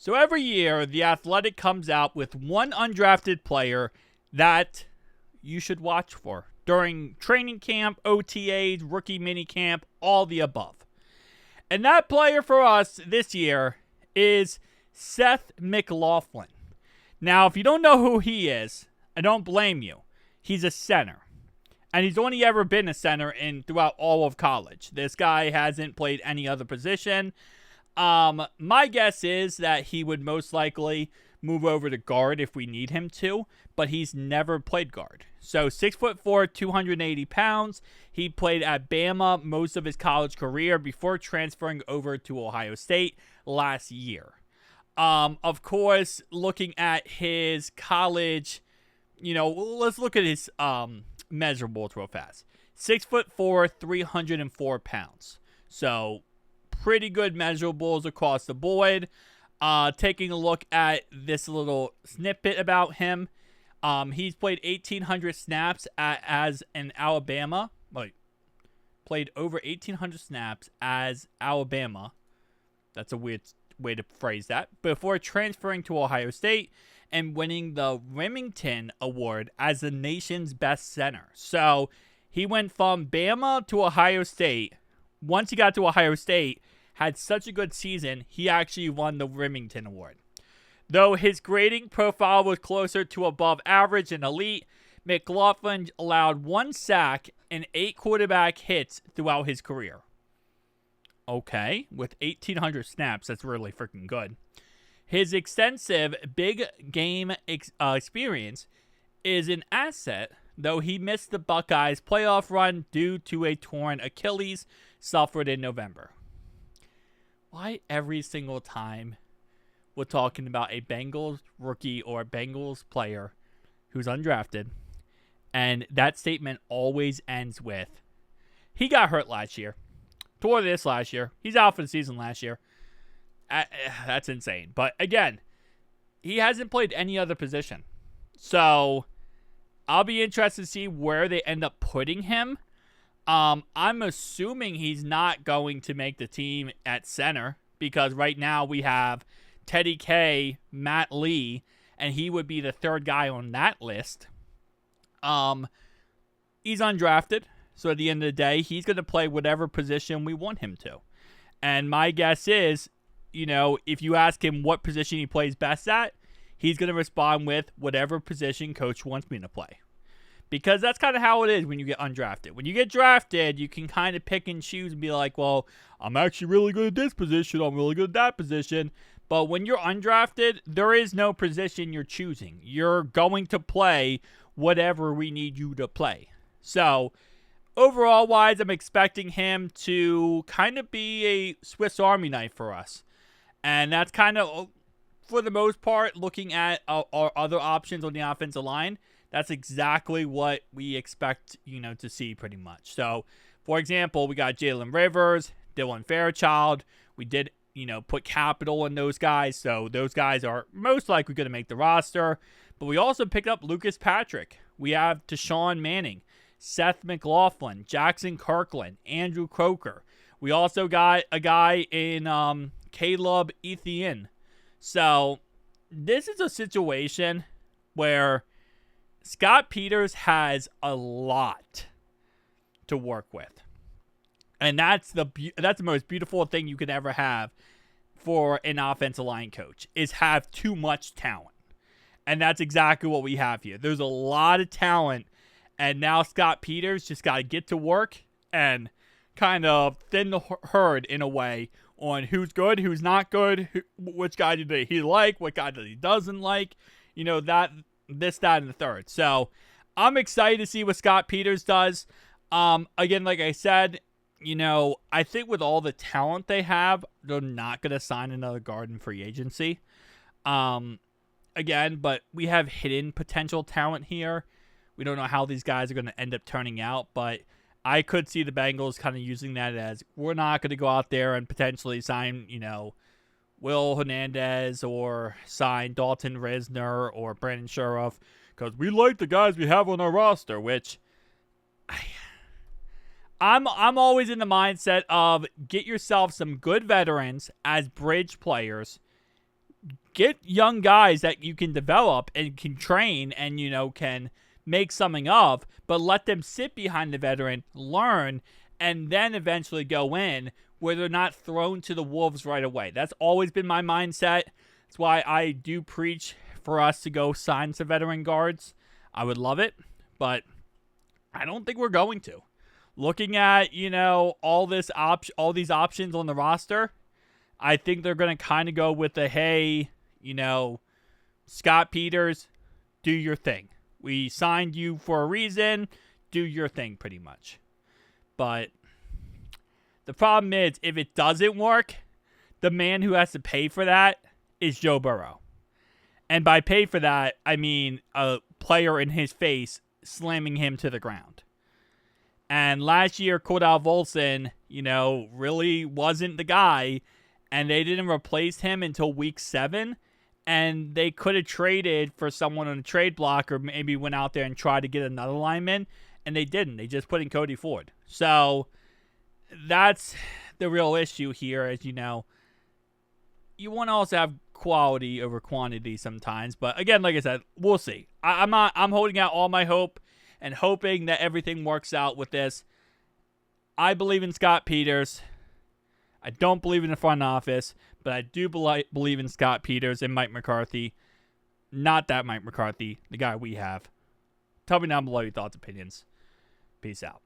So every year, The Athletic comes out with one undrafted player that you should watch for during training camp, OTAs, rookie minicamp, all the above. And that player for us this year is Seth Mclofflin. Now, if you don't know who he is, I don't blame you. He's a center. And he's only ever been a center throughout all of college. This guy hasn't played any other position. My guess is that he would most likely move over to guard if we need him to, but he's never played guard. So 6'4", 280 pounds. He played at Bama most of his college career before transferring over to Ohio State last year. Of course, looking at his college, let's look at his measurables real fast. 6'4", 304 pounds. So pretty good measurables across the board. Taking a look at this little snippet about him. He's played 1,800 snaps as an Alabama. Played over 1,800 snaps as Alabama. That's a weird way to phrase that. Before transferring to Ohio State and winning the Remington Award as the nation's best center. So he went from Bama to Ohio State. Once he got to Ohio State, had such a good season, he actually won the Remington Award. Though his grading profile was closer to above average and elite, Mclofflin allowed 1 sack and 8 quarterback hits throughout his career. Okay, with 1,800 snaps, that's really freaking good. His extensive big game experience is an asset, though he missed the Buckeyes' playoff run due to a torn Achilles suffered in November. Why every single time we're talking about a Bengals rookie or a Bengals player who's undrafted, and that statement always ends with, he got hurt last year, tore this last year, he's out for the season last year. That's insane. But again, he hasn't played any other position. So I'll be interested to see where they end up putting him. I'm assuming he's not going to make the team at center because right now we have Teddy K, Matt Lee, and he would be the third guy on that list. He's undrafted, so at the end of the day, he's going to play whatever position we want him to. And my guess is, if you ask him what position he plays best at, he's going to respond with whatever position coach wants me to play. Because that's kind of how it is when you get undrafted. When you get drafted, you can kind of pick and choose and be like, well, I'm actually really good at this position. I'm really good at that position. But when you're undrafted, there is no position you're choosing. You're going to play whatever we need you to play. So, overall wise, I'm expecting him to kind of be a Swiss Army knife for us. And that's kind of, for the most part, looking at our other options on the offensive line, that's exactly what we expect, to see pretty much. So, for example, we got Jalen Rivers, Dylan Fairchild. We did, put capital in those guys. So, those guys are most likely going to make the roster. But we also picked up Lucas Patrick. We have Deshaun Manning, Seth Mclofflin, Jackson Kirkland, Andrew Croker. We also got a guy in Caleb Etienne. So, this is a situation where Scott Peters has a lot to work with. And that's the most beautiful thing you could ever have for an offensive line coach, is have too much talent. And that's exactly what we have here. There's a lot of talent, and now Scott Peters just got to get to work and kind of thin the herd in a way on who's good, who's not good, which guy did he like, what guy he doesn't like, that, and the third. So I'm excited to see what Scott Peters does. Again, like I said, I think with all the talent they have, they're not going to sign another guard in free agency. Again, but we have hidden potential talent here. We don't know how these guys are going to end up turning out, but I could see the Bengals kind of using that as, we're not going to go out there and potentially sign, Will Hernandez or sign Dalton Risner or Brandon Sheriff because we like the guys we have on our roster, which I'm always in the mindset of get yourself some good veterans as bridge players. Get young guys that you can develop and can train and, can make something of, but let them sit behind the veteran, learn, and then eventually go in where they're not thrown to the wolves right away. That's always been my mindset. That's why I do preach for us to go sign some veteran guards. I would love it, but I don't think we're going to. Looking at, all these options on the roster, I think they're going to kind of go with the, hey, Scott Peters, do your thing. We signed you for a reason. Do your thing, pretty much. But the problem is, if it doesn't work, the man who has to pay for that is Joe Burrow. And by pay for that, I mean a player in his face slamming him to the ground. And last year, Cordell Volson, really wasn't the guy. And they didn't replace him until week 7. And they could have traded for someone on a trade block or maybe went out there and tried to get another lineman. And they didn't. They just put in Cody Ford. So that's the real issue here, as you know. You want to also have quality over quantity sometimes. But again, like I said, we'll see. I'm holding out all my hope and hoping that everything works out with this. I believe in Scott Peters. I don't believe in the front office, but I do believe in Scott Peters and Mike McCarthy. Not that Mike McCarthy, the guy we have. Tell me down below your thoughts, opinions. Peace out.